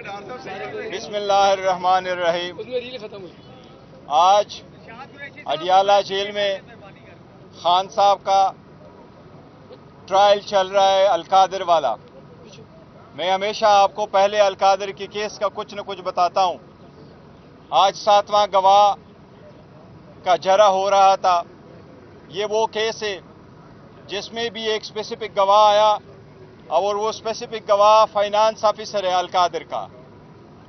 बिस्मिल्लाहिर्रहमानिर्रहीम। आज अडियाला जेल में खान साहब का ट्रायल चल रहा है, अलकादिर वाला। मैं हमेशा आपको पहले अलकादिर के केस का कुछ न कुछ बताता हूं। आज 7वां गवाह का जरा हो रहा था। ये वो केस है जिसमें भी एक स्पेसिफिक गवाह आया और वो स्पेसिफिक गवाह फाइनेंस ऑफिसर है अलकादिर का।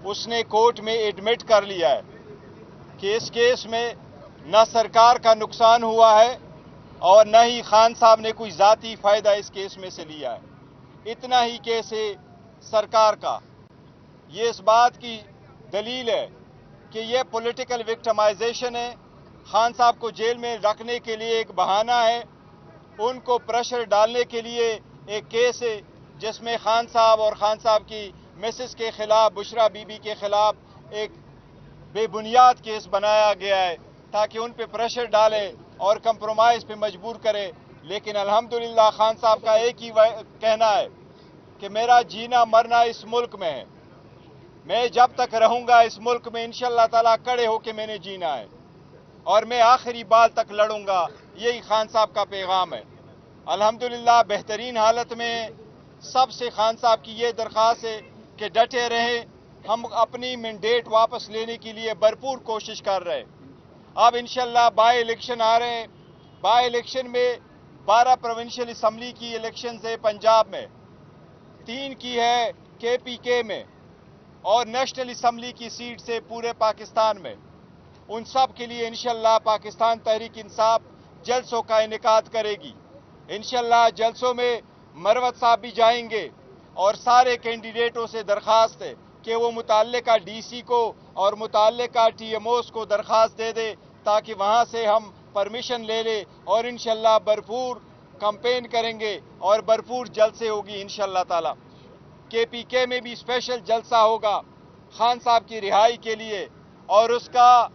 उसने कोर्ट में एडमिट कर लिया है कि इस केस में न सरकार का नुकसान हुआ है और न ही खान साहब ने कोई ज़ाती फ़ायदा इस केस में से लिया है। इतना ही केस है सरकार का। ये इस बात की दलील है कि ये पॉलिटिकल विक्टिमाइजेशन है। खान साहब को जेल में रखने के लिए एक बहाना है, उनको प्रेशर डालने के लिए एक केस है जिसमें खान साहब और खान साहब की मिसेस के खिलाफ, बुशरा बीबी के खिलाफ एक बेबुनियाद केस बनाया गया है ताकि उन पे प्रेशर डाले और कंप्रोमाइज़ पे मजबूर करे। लेकिन अल्हम्दुलिल्लाह खान साहब का एक ही कहना है कि मेरा जीना मरना इस मुल्क में है, मैं जब तक रहूंगा इस मुल्क में इंशाअल्लाह ताला खड़े होके मैंने जीना है और मैं आखिरी बाल तक लड़ूंगा। यही खान साहब का पैगाम है। अल्हम्दुलिल्लाह बेहतरीन हालत में सबसे खान साहब की ये दरख्वास्त है कि डटे रहें। हम अपनी मैंडेट वापस लेने के लिए भरपूर कोशिश कर रहे हैं। अब इंशाअल्लाह बाई इलेक्शन आ रहे हैं। बाई इलेक्शन में 12 प्रोविंशियल असम्बली की इलेक्शन है पंजाब में, 3 की है KPK में और नेशनल असम्बली की सीट से पूरे पाकिस्तान में। उन सब के लिए इंशाअल्लाह पाकिस्तान तहरीक इंसाफ जलसों का इनेकाद करेगी। इंशाअल्लाह जलसों में मरवत साहब भी जाएंगे और सारे कैंडिडेटों से दरख्वास्त है कि वो मुताल्लिका DC को और मुताल्लिका TMOs को दरख्वास्त दे दे ताकि वहाँ से हम परमिशन ले ले और इंशाअल्लाह भरपूर कैंपेन करेंगे और भरपूर जलसे होगी इंशाअल्लाह ताला। KPK में भी स्पेशल जलसा होगा खान साहब की रिहाई के लिए और उसका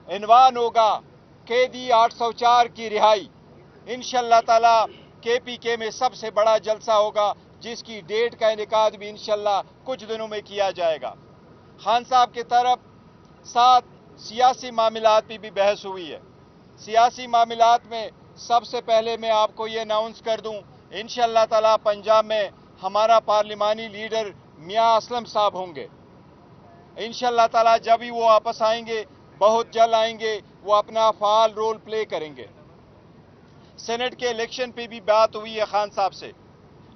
इन्वान होगा कैदी 804 की रिहाई। इंशाअल्लाह ताला KPK में सबसे बड़ा जलसा होगा जिसकी डेट का इनेकाद भी इंशाअल्लाह कुछ दिनों में किया जाएगा। खान साहब की तरफ साथ सियासी मामलात पे भी बहस हुई है। सियासी मामलात में सबसे पहले मैं आपको ये अनाउंस कर दूं, इंशाअल्लाह ताला पंजाब में हमारा पार्लिमानी लीडर मियां असलम साहब होंगे। इंशाअल्लाह ताला जब ही वो वापस आएंगे, बहुत जल्द आएंगे, वो अपना फाल रोल प्ले करेंगे। सेनेट के इलेक्शन पे भी बात हुई है खान साहब से।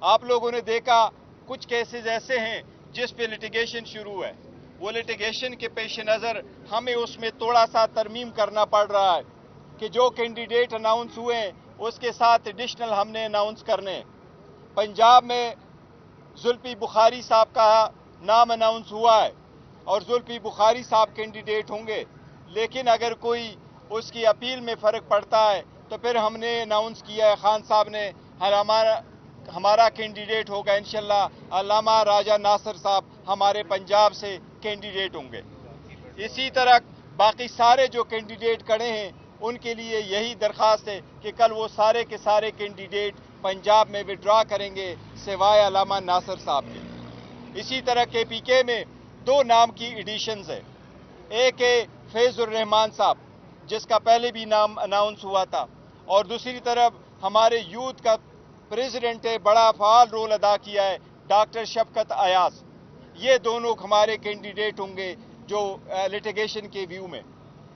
आप लोगों ने देखा कुछ केसेस ऐसे हैं जिस पे लिटिगेशन शुरू है। वो लिटिगेशन के पेश नज़र हमें उसमें थोड़ा सा तरमीम करना पड़ रहा है कि जो कैंडिडेट अनाउंस हुए हैं उसके साथ एडिशनल हमने अनाउंस करने। पंजाब में जुल्फी बुखारी साहब का नाम अनाउंस हुआ है और जुल्फी बुखारी साहब कैंडिडेट होंगे, लेकिन अगर कोई उसकी अपील में फ़र्क पड़ता है तो फिर हमने अनाउंस किया है, खान साहब ने, हमारा कैंडिडेट होगा इंशाअल्लाह अल्लामा राजा नासिर साहब हमारे पंजाब से कैंडिडेट होंगे। इसी तरह बाकी सारे जो कैंडिडेट खड़े हैं उनके लिए यही दरख्वास्त है कि कल वो सारे के सारे कैंडिडेट पंजाब में विड्रॉ करेंगे सिवाय अल्लामा नासिर साहब के। इसी तरह KPK में 2 नाम की एडिशंस है। एक है फैजुर रहमान साहब जिसका पहले भी नाम अनाउंस हुआ था और दूसरी तरफ हमारे यूथ का प्रेसिडेंट है, बड़ा फाल रोल अदा किया है, डॉक्टर शफकत अयाज। ये दोनों हमारे कैंडिडेट होंगे जो लिटिगेशन के व्यू में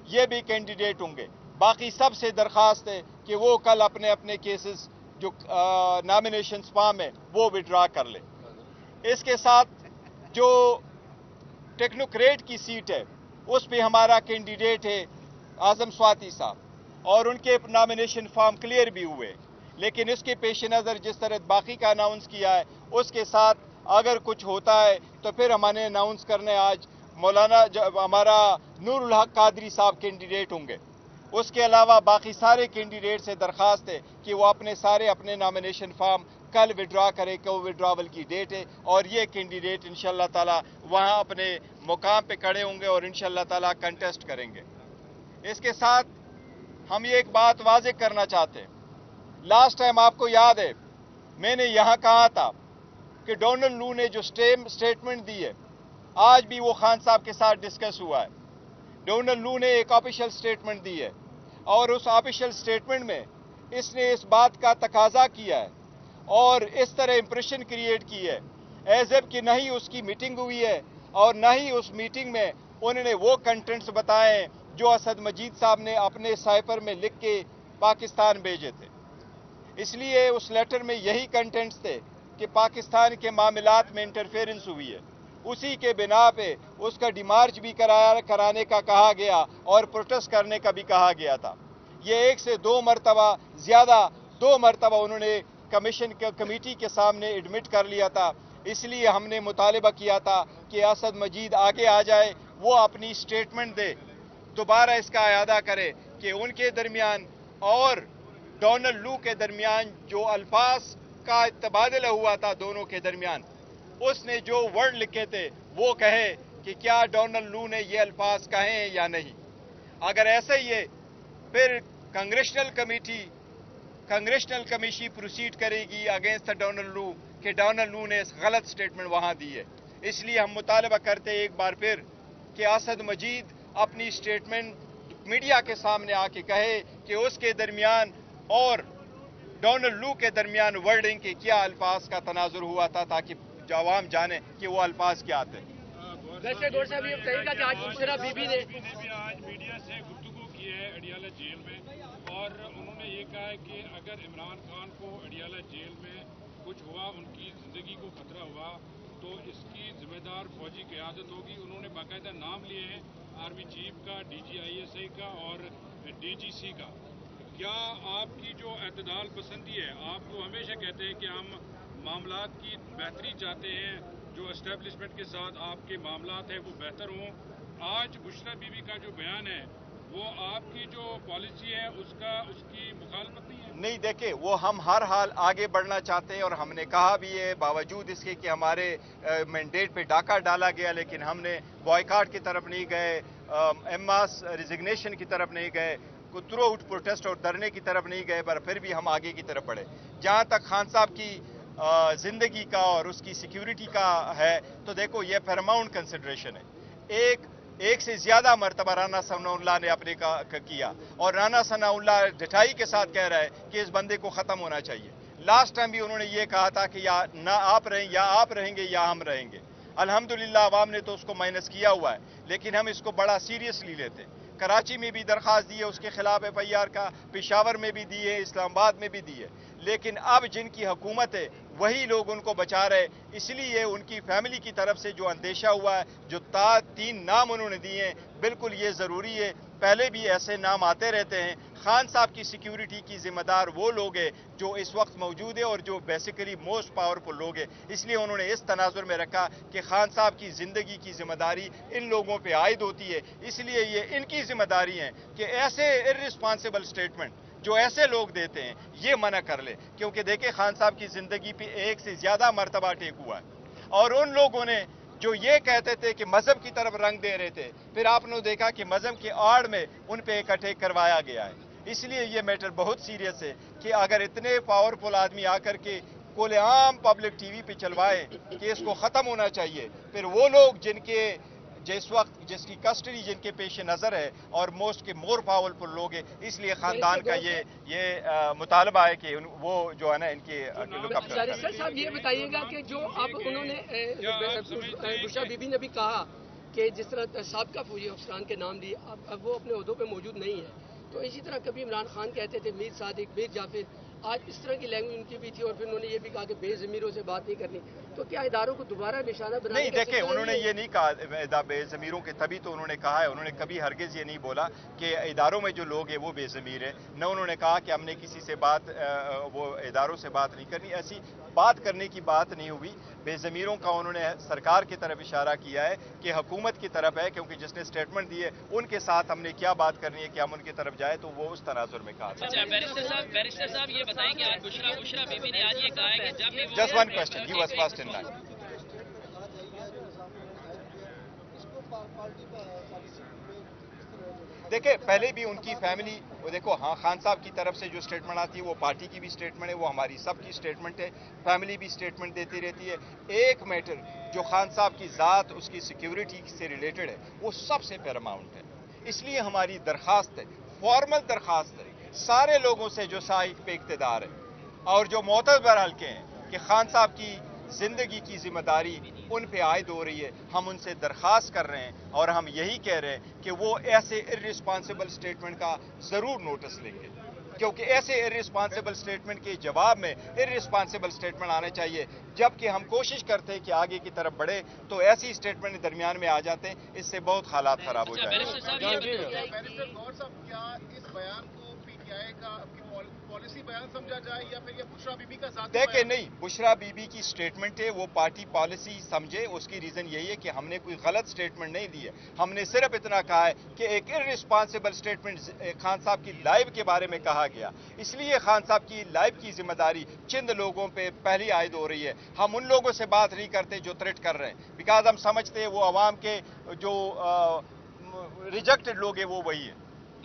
ये भी कैंडिडेट होंगे। बाकी सबसे दरख्वास्त है कि वो कल अपने अपने केसेस जो नॉमिनेशन फॉर्म है वो विड्रॉ कर ले। इसके साथ जो टेक्नोक्रेट की सीट है उस पे हमारा कैंडिडेट है आजम स्वाति साहब और उनके नॉमिनेशन फॉर्म क्लियर भी हुए, लेकिन इसके पेश नज़र जिस तरह बाकी का अनाउंस किया है उसके साथ अगर कुछ होता है तो फिर हमने अनाउंस करने आज मौलाना हमारा नूरुल हक कादरी साहब कैंडिडेट होंगे। उसके अलावा बाकी सारे कैंडिडेट से दरख्वास्त है कि वो अपने नॉमिनेशन फॉर्म कल विड्रॉ करे कि वो विड्रॉवल की डेट है और ये कैंडिडेट इंशाअल्लाह ताला वहाँ अपने मुकाम पे खड़े होंगे और इंशाअल्लाह ताला कंटेस्ट करेंगे। इसके साथ हम ये एक बात वाज़ेह करना चाहते हैं, लास्ट टाइम आपको याद है मैंने यहाँ कहा था कि डोनाल्ड लू ने जो स्टेटमेंट दी है आज भी वो खान साहब के साथ डिस्कस हुआ है। डोनाल्ड लू ने एक ऑफिशियल स्टेटमेंट दी है और उस ऑफिशियल स्टेटमेंट में इसने इस बात का तकाजा किया है और इस तरह इंप्रेशन क्रिएट की है एज इफ कि नहीं उसकी मीटिंग हुई है और न ही उस मीटिंग में उन्होंने वो कंटेंट्स बताए जो असद मजीद साहब ने अपने साइफर में लिख के पाकिस्तान भेजे थे। इसलिए उस लेटर में यही कंटेंट्स थे कि पाकिस्तान के मामलात में इंटरफेरेंस हुई है। उसी के बिना पे उसका डिमार्च भी कराने का कहा गया और प्रोटेस्ट करने का भी कहा गया था। ये एक से दो मरतबा ज़्यादा 2 मरतबा उन्होंने कमीशन कमेटी के सामने एडमिट कर लिया था। इसलिए हमने मुतालिबा किया था कि असद मजीद आगे आ जाए, वो अपनी स्टेटमेंट दे, दोबारा इसका अयादा करे कि उनके दरमियान और डोनाल्ड लू के दरमियान जो अल्फाज का तबादला हुआ था दोनों के दरमियान, उसने जो वर्ड लिखे थे वो कहे कि क्या डोनाल्ड लू ने ये अल्फाज कहे हैं या नहीं। अगर ऐसा ही है फिर कांग्रेशनल कमेटी प्रोसीड करेगी अगेंस्ट डोनाल्ड लू कि डोनाल्ड लू ने गलत स्टेटमेंट वहां दी है। इसलिए हम मुतालबा करते हैं एक बार फिर कि असद मजीद अपनी स्टेटमेंट मीडिया के सामने आके कहे कि उसके दरमियान और डोनाल्ड लू के दरमियान वर्डिंग के क्या अल्फाज का तनाजुर हुआ था ताकि आवाम जाने कि वो अल्फाज क्या थे। वैसे गौर साहब ये कहेगा कि आज बुशरा बीबी ने भी आज मीडिया से गुफ्तगू की है अडियाला जेल में और उन्होंने ये कहा है कि अगर इमरान खान को अडियाला जेल में कुछ हुआ, उनकी जिंदगी को खतरा हुआ, तो इसकी जिम्मेदार फौजी क़यादत होगी। उन्होंने बाकायदा नाम लिए हैं आर्मी चीफ का, DGISI का और DGC का। क्या आपकी जो एतदाल पसंदी है, आप तो हमेशा कहते हैं कि हम मामलात की बेहतरी चाहते हैं, जो एस्टेब्लिशमेंट के साथ आपके मामलात हैं वो बेहतर हों, आज बुशरा बीबी का जो बयान है वो आपकी जो पॉलिसी है उसकी मुखालफत नहीं है? नहीं, देखे वो हम हर हाल आगे बढ़ना चाहते हैं और हमने कहा भी है, बावजूद इसके कि हमारे मैंडेट पे डाका डाला गया, लेकिन हमने बॉयकॉट की तरफ नहीं गए, एमास रिजिग्नेशन की तरफ नहीं गए, थ्रू आउट प्रोटेस्ट और धरने की तरफ नहीं गए, पर फिर भी हम आगे की तरफ बढ़े। जहां तक खान साहब की जिंदगी का और उसकी सिक्योरिटी का है तो देखो ये पैरामाउंट कंसिडरेशन है। एक से ज्यादा मरतबा राना सनाउल्लाह ने अपने का किया और राना सनाउल्लाह डटाई के साथ कह रहा है कि इस बंदे को खत्म होना चाहिए। लास्ट टाइम भी उन्होंने ये कहा था कि या ना आप रहें या आप रहेंगे या हम रहेंगे। अल्हम्दुलिल्लाह अवाम ने तो उसको माइनस किया हुआ है, लेकिन हम इसको बड़ा सीरियसली लेते हैं। कराची में भी दरख्वास्त दी है उसके खिलाफ FIR का, पेशावर में भी दी है, इस्लामाबाद में भी दी है, लेकिन अब जिनकी हुकूमत है वही लोग उनको बचा रहे। इसलिए उनकी फैमिली की तरफ से जो अंदेशा हुआ है, जो 3 नाम उन्होंने दिए हैं, बिल्कुल ये ज़रूरी है। पहले भी ऐसे नाम आते रहते हैं। खान साहब की सिक्योरिटी की जिम्मेदार वो लोग हैं जो इस वक्त मौजूद है और जो बेसिकली मोस्ट पावरफुल लोग हैं। इसलिए उन्होंने इस तनाजुर में रखा कि खान साहब की जिंदगी की जिम्मेदारी इन लोगों पे आयद होती है। इसलिए ये इनकी जिम्मेदारी है कि ऐसे इर्रिस्पॉन्सिबल स्टेटमेंट जो ऐसे लोग देते हैं ये मना कर ले, क्योंकि देखे खान साहब की जिंदगी पे एक से ज्यादा मरतबा टेक हुआ है और उन लोगों ने जो ये कहते थे कि मजहब की तरफ रंग दे रहे थे, फिर आपने देखा कि मजहब की आड़ में उन पे एक अटैक करवाया गया है। इसलिए ये मैटर बहुत सीरियस है कि अगर इतने पावरफुल आदमी आकर के खुलेआम पब्लिक TV पे चलवाए कि इसको खत्म होना चाहिए, फिर वो लोग जिनके जिस वक्त जिसकी कस्टडी जिनके पेश नजर है और मोस्ट के मोर पावरफुल लोग हैं, इसलिए खानदान का ये मुतालबा है कि वो जो है ना इनके सर साहब ये बताइएगा कि जो अब उन्होंने बुशरा बीबी ने भी कहा कि जिस तरह साबका फौजी अफसरान के नाम दिए, अब वो अपने ओहदों पे मौजूद नहीं है, तो इसी तरह कभी इमरान खान कहते थे मीर सादिक, मीर जाफिर, आज इस तरह की लैंग्वेज उनकी भी थी और फिर उन्होंने ये भी कहा कि बेज़मीरों से बात नहीं करनी। तो क्या इदारों को दोबारा निशाना बनाने नहीं, देखे उन्होंने ये नहीं कहा बेज़मीरों के, तभी तो उन्होंने कहा है, उन्होंने कभी हरगिज ये नहीं बोला कि इदारों में जो लोग हैं वो बेज़मीर है। न उन्होंने कहा कि हमने किसी से बात वो इदारों से बात नहीं करनी, ऐसी बात करने की बात नहीं हुई। बेज़मीरों का उन्होंने सरकार की तरफ इशारा किया है कि हुकूमत की तरफ है, क्योंकि जिसने स्टेटमेंट दी है उनके साथ हमने क्या बात करनी है कि हम उनकी तरफ जाए, तो वो उस तनाजुर में कहा था। अच्छा, बैरिस्टर साहब ये बताएं कि आज बुशरा बीबी ने आज ये कहा है कि जब भी just one question, he was first in line. देखिए, पहले भी उनकी फैमिली, वो देखो, हाँ, खान साहब की तरफ से जो स्टेटमेंट आती है वो पार्टी की भी स्टेटमेंट है, वो हमारी सबकी स्टेटमेंट है, फैमिली भी स्टेटमेंट देती रहती है। एक मैटर जो खान साहब की ज़ात, उसकी सिक्योरिटी से रिलेटेड है, वो सबसे पैरामाउंट है। इसलिए हमारी दरखास्त है, फॉर्मल दरखास्त है सारे लोगों से जो साहिब पे इक़्तिदार है और जो मोतबर हल्के हैं कि खान साहब की जिंदगी की जिम्मेदारी उन पे आयद हो रही है। हम उनसे दरख्वास्त कर रहे हैं और हम यही कह रहे हैं कि वो ऐसे इर्रिस्पॉन्सिबल स्टेटमेंट का जरूर नोटिस लेंगे, क्योंकि ऐसे इर्रिस्पॉन्सिबल स्टेटमेंट के जवाब में इर्रिस्पॉन्सिबल स्टेटमेंट आने चाहिए। जबकि हम कोशिश करते हैं कि आगे की तरफ बढ़े तो ऐसी स्टेटमेंट दरमियान में आ जाते हैं, इससे बहुत हालात खराब हो जाते बैरिस्टर साहब ये बताइए बैरिस्टर गौर साहब, क्या इस बयान को पीटीआई का पॉलिसी बयान समझा जाए या फिर ये बुशरा बीबी का साथ? देखे नहीं, बुशरा बीबी की स्टेटमेंट है, वो पार्टी पॉलिसी समझे। उसकी रीजन यही है कि हमने कोई गलत स्टेटमेंट नहीं दी है, हमने सिर्फ इतना कहा है कि एक इर्रिस्पॉन्सिबल स्टेटमेंट खान साहब की लाइफ के बारे में कहा गया, इसलिए खान साहब की लाइफ की जिम्मेदारी चंद लोगों पे पहली आयद हो रही है। हम उन लोगों से बात नहीं करते जो थ्रेट कर रहे हैं, बिकॉज हम समझते हैं वो अवाम के जो रिजेक्टेड लोग हैं वो वही है।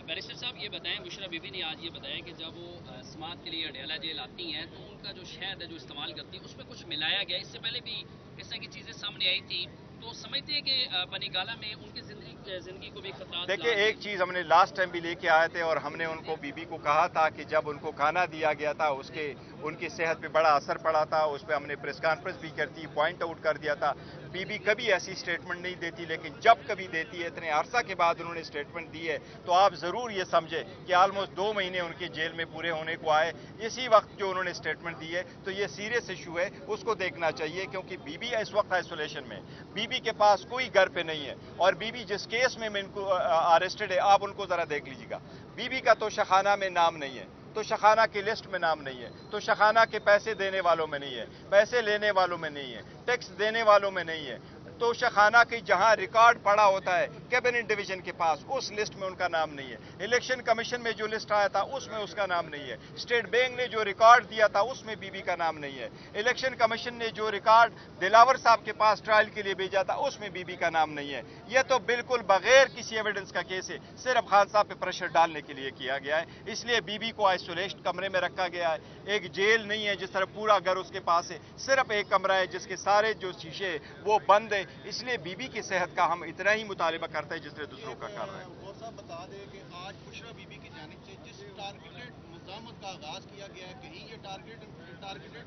बैरिस्टर साहब ये बताएं, बुशरा बीबी ने आज ये बताया कि जब वो समाअत के लिए अडयाला जेल आती हैं तो उनका जो शहद है जो इस्तेमाल करती है उसमें कुछ मिलाया गया। इससे पहले भी इस तरह की चीज़ें सामने आई थी, तो समझते हैं कि पनीगाला में उनकी जिंदगी को भी खतरा। देखिए, एक चीज़ हमने लास्ट टाइम भी लेके आए थे और हमने उनको बीबी को कहा था कि जब उनको खाना दिया गया था उसके उनकी सेहत पे बड़ा असर पड़ा था, उस पर हमने प्रेस कॉन्फ्रेंस भी करती, पॉइंट आउट कर दिया था। बीबी कभी ऐसी स्टेटमेंट नहीं देती, लेकिन जब कभी देती है, इतने अरसा के बाद उन्होंने स्टेटमेंट दी है, तो आप ज़रूर ये समझे कि ऑलमोस्ट 2 महीने उनके जेल में पूरे होने को आए। इसी वक्त जो उन्होंने स्टेटमेंट दी है तो ये सीरियस इशू है, उसको देखना चाहिए, क्योंकि बीबी इस वक्त आइसोलेशन में, बीबी के पास कोई घर पे नहीं है और बीबी जिस केस में इनको अरेस्टेड है, आप उनको ज़रा देख लीजिएगा। बीबी का तो शखाना में नाम नहीं है, तो शखाना की लिस्ट में नाम नहीं है, तो शखाना के पैसे देने वालों में नहीं है, पैसे लेने वालों में नहीं है, टैक्स देने वालों में नहीं है, तो शखाना की जहां रिकॉर्ड पड़ा होता है कैबिनेट डिवीजन के पास, उस लिस्ट में उनका नाम नहीं है। इलेक्शन कमीशन में जो लिस्ट आया था उसमें उसका नाम नहीं है। स्टेट बैंक ने जो रिकॉर्ड दिया था उसमें बीबी का नाम नहीं है। इलेक्शन कमीशन ने जो रिकॉर्ड दिलावर साहब के पास ट्रायल के लिए भेजा था उसमें बीबी का नाम नहीं है। यह तो बिल्कुल बगैर किसी एविडेंस का केस है, सिर्फ खान साहब पे प्रेशर डालने के लिए किया गया है। इसलिए बीबी को आइसोलेशन कमरे में रखा गया है। एक जेल नहीं है जिस तरह पूरा घर उसके पास है, सिर्फ एक कमरा है जिसके सारे जो शीशे वो बंद है। इसलिए बीबी की सेहत का हम इतना ही मुतालिबा करते हैं जिसने दूसरों का कर रहे हैं। गौर साहब बता दें कि आज बुशरा बीबी की जानिब से जिस टारगेटेड मुज़ाहमत का आगाज किया गया है, कहीं ये टारगेटेड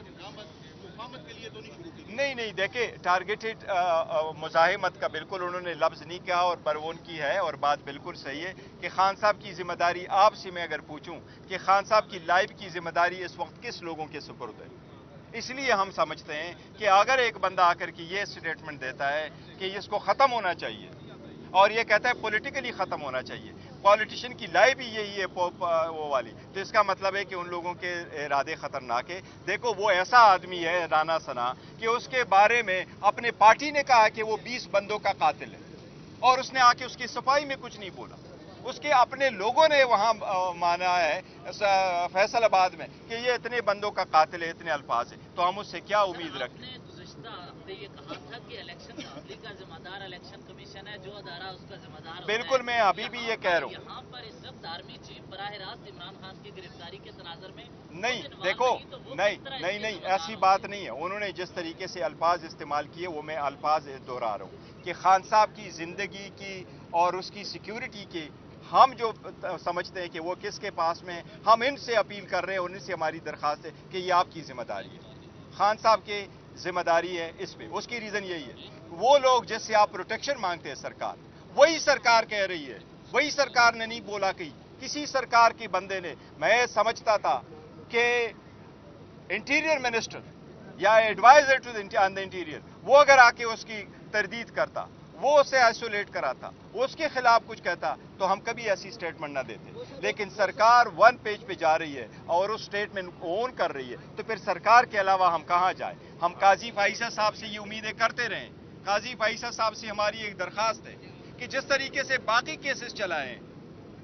मुज़ाहमत के लिए तो नहीं शुरू की? नहीं, देखे, टारगेटेड मुज़ाहमत का बिल्कुल उन्होंने लफ्ज़ नहीं कहा और पर वो उनकी है और बात बिल्कुल सही है कि खान साहब की जिम्मेदारी, आपसे मैं अगर पूछूं कि खान साहब की लाइफ की जिम्मेदारी इस वक्त किस लोगों के सुपुर्द है, इसलिए हम समझते हैं कि अगर एक बंदा आकर के ये स्टेटमेंट देता है कि इसको ख़त्म होना चाहिए और ये कहता है पॉलिटिकली ख़त्म होना चाहिए, पॉलिटिशियन की लाइफ ही यही है वो वाली, तो इसका मतलब है कि उन लोगों के इरादे ख़तरनाक है। देखो, वो ऐसा आदमी है राना सना कि उसके बारे में अपने पार्टी ने कहा कि वो 20 बंदों का कातिल है और उसने आके उसकी सफाई में कुछ नहीं बोला। उसके अपने लोगों ने वहां माना है फैसलाबाद में कि ये इतने बंदों का कातिल है, इतने अल्फाज है, तो हम उससे क्या उम्मीद रखते हैं? ये कहा था कि इलेक्शन दाखिली का जिम्मेदार इलेक्शन कमीशन है, जो अदारा उसका जिम्मेदार। बिल्कुल, मैं अभी भी ये कह रहा हूँ। यहाँ पर इस वक्त आर्मी चीफ बराह रास्त इमरान खान की गिरफ्तारी के तनाजर में नहीं, देखो, नहीं, ऐसी बात नहीं है। उन्होंने जिस तरीके से अल्फाज इस्तेमाल किए वो मैं अल्फाज दोहरा रहा हूँ कि खान साहब की जिंदगी की और उसकी सिक्योरिटी की हम जो समझते हैं कि वो किसके पास में है, हम इनसे अपील कर रहे हैं और इनसे हमारी दरख्वास्त है कि ये आपकी जिम्मेदारी है, खान साहब की जिम्मेदारी है इस पे। उसकी रीजन यही है, वो लोग जिससे आप प्रोटेक्शन मांगते हैं सरकार, वही सरकार कह रही है, वही सरकार ने नहीं बोला कि किसी सरकार के बंदे ने। मैं समझता था कि इंटीरियर मिनिस्टर या एडवाइजर टू द इंटीरियर वो अगर आके उसकी तरदीद करता, वो उसे आइसोलेट कराता, उसके खिलाफ कुछ कहता, तो हम कभी ऐसी स्टेटमेंट ना देते। लेकिन सरकार 1 पेज पे जा रही है और उस स्टेटमेंट को ओन कर रही है, तो फिर सरकार के अलावा हम कहां जाए? हम काजी फाइसा साहब से ये उम्मीदें करते रहें। काजी फाइसा साहब से हमारी एक दरखास्त है कि जिस तरीके से बाकी केसेस चलाए हैं,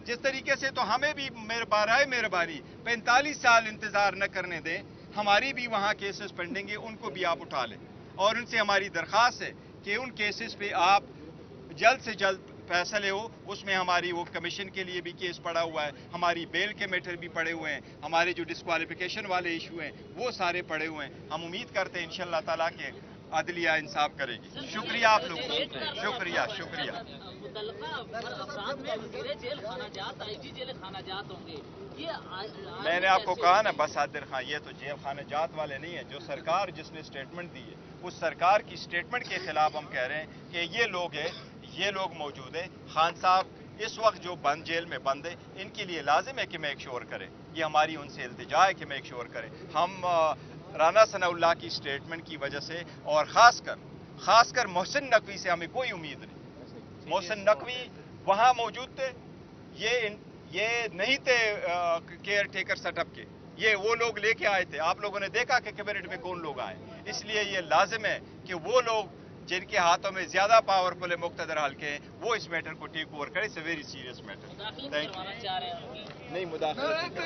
जिस तरीके से, तो हमें भी मेहरबानी 45 साल इंतजार न करने दें। हमारी भी वहां केसेस पेंडिंग है, उनको भी आप उठा लें और उनसे हमारी दरखास्त है कि उन केसेस पे आप जल्द से जल्द फैसले हो, उसमें हमारी वो कमीशन के लिए भी केस पड़ा हुआ है, हमारी बेल के मैटर भी पड़े हुए हैं, हमारे जो डिस्क्वालिफिकेशन वाले इशू हैं वो सारे पड़े हुए हैं। हम उम्मीद करते हैं इंशाअल्लाह ताला के अदलिया इंसाफ करेगी। शुक्रिया आप लोगों का, शुक्रिया शुक्रिया। मैंने आपको कहा ना बसादिर खान, ये तो जेल खाना जात वाले नहीं है। जो सरकार जिसने स्टेटमेंट दी है उस सरकार की स्टेटमेंट के खिलाफ हम कह रहे हैं कि ये लोग है, ये लोग मौजूद है। खान साहब इस वक्त जो बंद जेल में बंद है, इनके लिए लाजिम है कि मेक श्योर करें, ये हमारी उनसे इल्तिजा है कि मेक श्योर करें। हम राना सनाउल्लाह की स्टेटमेंट की वजह से और खासकर मोहसिन नकवी से हमें कोई उम्मीद नहीं। मोहसिन नकवी वहां मौजूद थे, ये नहीं थे केयर टेकर सेटअप के, ये वो लोग लेके आए थे। आप लोगों ने देखा कि कैबिनेट में कौन लोग आए, इसलिए ये लाजिम है कि वो लोग जिनके हाथों में ज्यादा पावरफुल है मुक्तदर हल्के हैं, वो इस मैटर को टेक ओवर करे। It's a very serious matter. Thank you. नहीं मुदाखलत